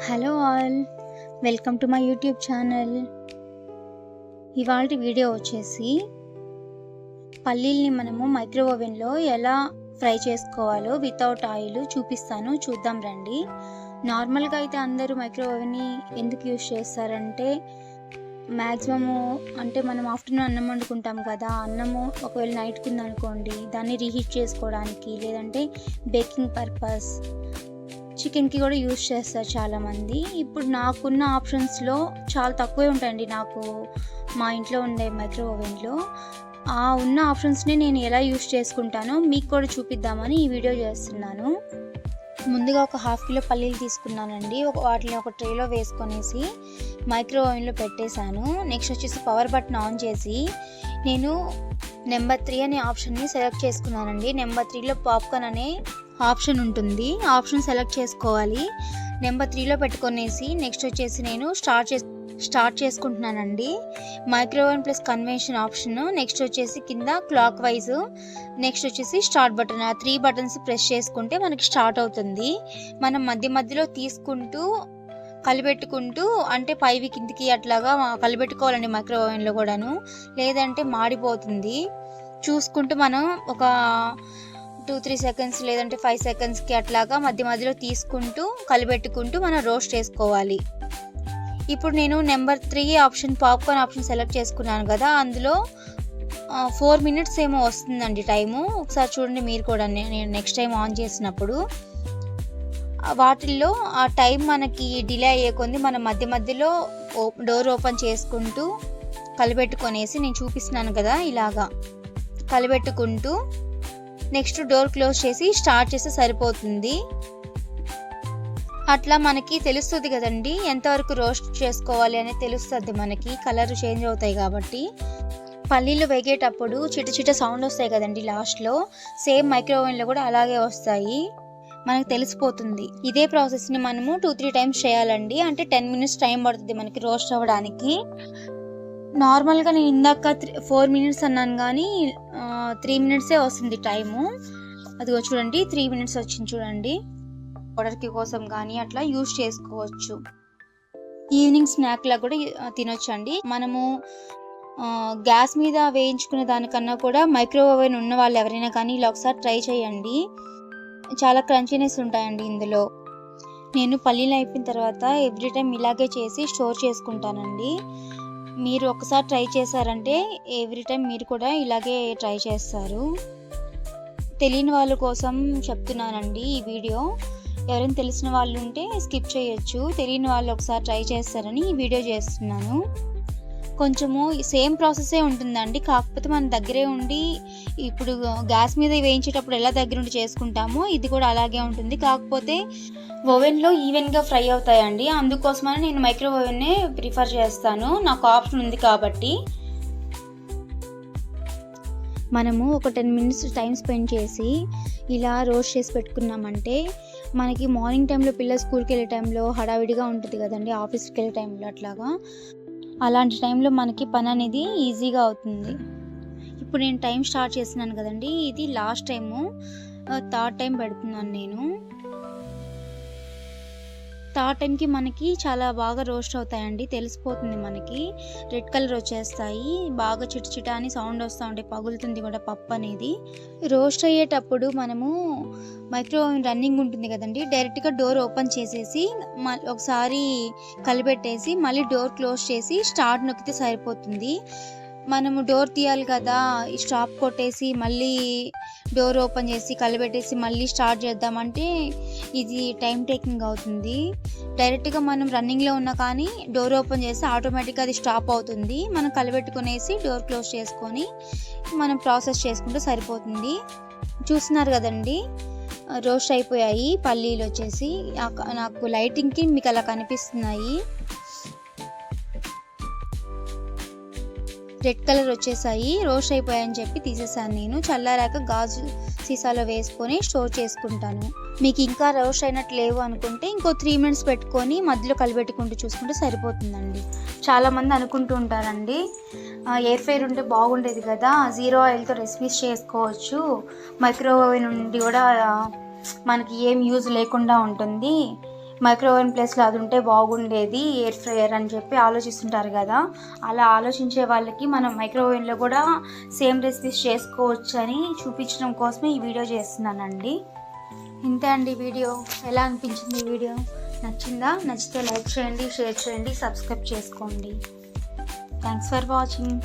Hello all, welcome to my YouTube channel. ఇవాళ video వచ్చేసి పల్లీల్ని మనము మైక్రో ఓవెన్లో ఎలా ఫ్రై చేసుకోవాలో వితౌట్ ఆయిల్ చూపిస్తాను, చూద్దాం రండి. నార్మల్గా అయితే అందరూ మైక్రో ఓవెన్ని ఎందుకు యూజ్ చేస్తారంటే మ్యాక్సిమము అంటే మనం ఆఫ్టర్నూన్ అన్నం వండుకుంటాం కదా, అన్నము ఒకవేళ నైట్కి ఉందనుకోండి దాన్ని రీహీట్ చేసుకోవడానికి, లేదంటే బేకింగ్ పర్పస్, చికెన్కి కూడా యూజ్ చేస్తారు చాలామంది. ఇప్పుడు నాకున్న ఆప్షన్స్లో చాలా తక్కువే ఉంటాయండి నాకు మా ఇంట్లో ఉండే మైక్రో ఓవెన్లో. ఆ ఉన్న ఆప్షన్స్ని నేను ఎలా యూజ్ చేసుకుంటానో మీకు కూడా చూపిద్దామని ఈ వీడియో చేస్తున్నాను. ముందుగా ఒక 1/2 కిలో పల్లీలు తీసుకున్నానండి. వాటిని ఒక ట్రేలో వేసుకొనేసి మైక్రో ఓవెన్లో పెట్టేశాను. నెక్స్ట్ వచ్చేసి పవర్ బటన్ ఆన్ చేసి నేను నెంబర్ 3 అనే ఆప్షన్ని సెలెక్ట్ చేసుకున్నానండి. నెంబర్ 3లో పాప్కార్న్ అనే ఆప్షన్ ఉంటుంది, ఆప్షన్ సెలెక్ట్ చేసుకోవాలి. నెంబర్ 3లో పెట్టుకొనేసి నెక్స్ట్ వచ్చేసి నేను స్టార్ట్ చేసుకుంటున్నానండి. Micro oven plus convection option, next వచ్చేసి కింద క్లాక్ వైజ్, నెక్స్ట్ వచ్చేసి స్టార్ట్ బటన్. ఆ 3 బటన్స్ ప్రెస్ చేసుకుంటే మనకి స్టార్ట్ అవుతుంది. మనం మధ్య మధ్యలో తీసుకుంటూ కలిపెట్టుకుంటూ అంటే పైవి కిందికి అట్లాగా కలిపెట్టుకోవాలండి మైక్రో ఓవెన్లో కూడాను, లేదంటే మాడిపోతుంది. చూసుకుంటూ మనం ఒక 2-3 సెకండ్స్ లేదంటే 5 సెకండ్స్కి అట్లాగా మధ్య మధ్యలో తీసుకుంటూ కలిపెట్టుకుంటూ మనం రోస్ట్ చేసుకోవాలి. ఇప్పుడు నేను number 3 option popcorn option select చేసుకున్నాను కదా, అందులో 4 మినిట్స్ ఏమో వస్తుందండి టైము. ఒకసారి చూడండి మీరు కూడా, నేను నెక్స్ట్ టైం ఆన్ చేసినప్పుడు వాటిల్లో ఆ టైం మనకి డిలే అయ్యే కొంది మనం మధ్య మధ్యలో డోర్ ఓపెన్ చేసుకుంటూ కలిపెట్టుకొనేసి నేను చూపిస్తున్నాను కదా ఇలాగా కలిపెట్టుకుంటూ నెక్స్ట్ డోర్ క్లోజ్ చేసి స్టార్ట్ చేస్తే సరిపోతుంది. అట్లా మనకి తెలుస్తుంది కదండి ఎంతవరకు రోస్ట్ చేసుకోవాలి అనేది తెలుస్తుంది, మనకి కలర్ చేంజ్ అవుతాయి కాబట్టి. పల్లీలు వేగేటప్పుడు చిట సౌండ్ వస్తాయి కదండి లాస్ట్లో, సేమ్ మైక్రో ఓవెన్లో కూడా అలాగే వస్తాయి, మనకు తెలిసిపోతుంది. ఇదే ప్రాసెస్ని మనము 2-3 టైమ్స్ చేయాలండి. అంటే 10 మినిట్స్ టైం పడుతుంది మనకి రోస్ట్ అవ్వడానికి. నార్మల్గా నేను ఇందాక 4 మినిట్స్ అన్నాను కానీ 3 మినిట్సే వస్తుంది టైము. అదిగో చూడండి 3 మినిట్స్ వచ్చింది చూడండి. ఆర్డర్కి కోసం కానీ అట్లా యూజ్ చేసుకోవచ్చు. ఈవినింగ్ స్నాక్లా కూడా తినొచ్చు అండి. మనము గ్యాస్ మీద వేయించుకునే దానికన్నా కూడా మైక్రో ఓవెన్ ఉన్న వాళ్ళు ఎవరైనా కానీ ఇలా ఒకసారి ట్రై చేయండి, చాలా క్రంచీనెస్ ఉంటాయండి ఇందులో. నేను పల్లీలు అయిపోయిన తర్వాత ఎవ్రీ టైం ఇలాగే చేసి స్టోర్ చేసుకుంటానండి. మీరు ఒకసారి ట్రై చేశారంటే ఎవ్రీ టైం మీరు కూడా ఇలాగే ట్రై చేస్తారు. తెలియని వాళ్ళ కోసం చెప్తున్నానండి ఈ వీడియో. ఎవరైనా తెలిసిన వాళ్ళు ఉంటే స్కిప్ చేయొచ్చు, తెలియని వాళ్ళు ఒకసారి ట్రై చేస్తారని ఈ వీడియో చేస్తున్నాను. కొంచెము సేమ్ ప్రాసెసే ఉంటుందండి, కాకపోతే మన దగ్గరే ఉండి ఇప్పుడు గ్యాస్ మీద వేయించేటప్పుడు ఎలా దగ్గర ఉండి చేసుకుంటామో ఇది కూడా అలాగే ఉంటుంది, కాకపోతే ఓవెన్లో ఈవెన్గా ఫ్రై అవుతాయండి. అందుకోసమని నేను మైక్రో ఓవెన్నే ప్రిఫర్ చేస్తాను, నాకు ఆప్షన్ ఉంది కాబట్టి. మనము ఒక 10 మినిట్స్ టైం స్పెండ్ చేసి ఇలా రోస్ట్ చేసి పెట్టుకున్నామంటే మనకి మార్నింగ్ టైంలో పిల్లలు స్కూల్కి వెళ్ళే టైంలో హడావిడిగా ఉంటుంది కదండి, ఆఫీస్కి వెళ్ళే టైంలో అట్లాగా, అలాంటి టైంలో మనకి పని అనేది ఈజీగా అవుతుంది. ఇప్పుడు నేను టైం స్టార్ట్ చేస్తున్నాను కదండి, ఇది లాస్ట్ టైము, 3rd టైం పెడుతున్నాను నేను. 3rd టైంకి మనకి చాలా బాగా రోస్ట్ అవుతాయండి, తెలిసిపోతుంది మనకి, రెడ్ కలర్ వచ్చేస్తాయి, బాగా చిట అని సౌండ్ వస్తూ ఉంటాయి, పగులుతుంది కూడా పప్పు అనేది. రోస్ట్ అయ్యేటప్పుడు మనము మైక్రో ఓవెన్ రన్నింగ్ ఉంటుంది కదండి, డైరెక్ట్గా డోర్ ఓపెన్ చేసేసి ఒకసారి కలిపెట్టేసి మళ్ళీ డోర్ క్లోజ్ చేసి స్టార్ట్ నొక్కితే సరిపోతుంది. మనము డోర్ తీయాలి కదా, స్టాప్ కొట్టేసి మళ్ళీ డోర్ ఓపెన్ చేసి కలిపెట్టేసి మళ్ళీ స్టార్ట్ చేద్దామంటే ఇది టైం టేకింగ్ అవుతుంది. డైరెక్ట్గా మనం రన్నింగ్లో ఉన్నా కానీ డోర్ ఓపెన్ చేసి ఆటోమేటిక్గా అది స్టాప్ అవుతుంది. మనం కలిపెట్టుకునేసి డోర్ క్లోజ్ చేసుకొని మనం ప్రాసెస్ చేసుకుంటే సరిపోతుంది. చూస్తున్నారు కదండి రోస్ట్ అయిపోయాయి పల్లీలు వచ్చేసి, నాకు లైటింగ్కి మీకు అలా కనిపిస్తున్నాయి, రెడ్ కలర్ వచ్చేసాయి, రోస్ట్ అయిపోయాయని చెప్పి తీసేసాను నేను. చల్లారాక గాజు సీసాలో వేసుకొని స్టోర్ చేసుకుంటాను. మీకు ఇంకా రోస్ట్ అయినట్టు లేవు అనుకుంటే ఇంకో 3 మినిట్స్ పెట్టుకొని మధ్యలో కలిపెట్టుకుంటూ చూసుకుంటే సరిపోతుందండి. చాలామంది అనుకుంటూ ఉంటారండి ఎయిర్ ఫ్రైర్ ఉంటే బాగుండేది కదా, 0 ఆయిల్తో రెసిపీస్ చేసుకోవచ్చు, మైక్రో ఓవెన్ నుండి కూడా మనకి ఏం యూజ్ లేకుండా ఉంటుంది, మైక్రోవేవ్ ప్లేస్లో అది ఉంటే బాగుండేది ఎయిర్ ఫ్రైయర్ అని చెప్పి ఆలోచిస్తుంటారు కదా. అలా ఆలోచించే వాళ్ళకి మనం మైక్రోవేవ్లో కూడా సేమ్ రెసిపీస్ చేసుకోవచ్చు అని చూపించడం కోసమే ఈ వీడియో చేస్తున్నానండి. ఇంతే అండి వీడియో. ఎలా అనిపించింది ఈ వీడియో? నచ్చిందా? నచ్చితే లైక్ చేయండి, షేర్ చేయండి, సబ్స్క్రైబ్ చేసుకోండి. Thanks for watching.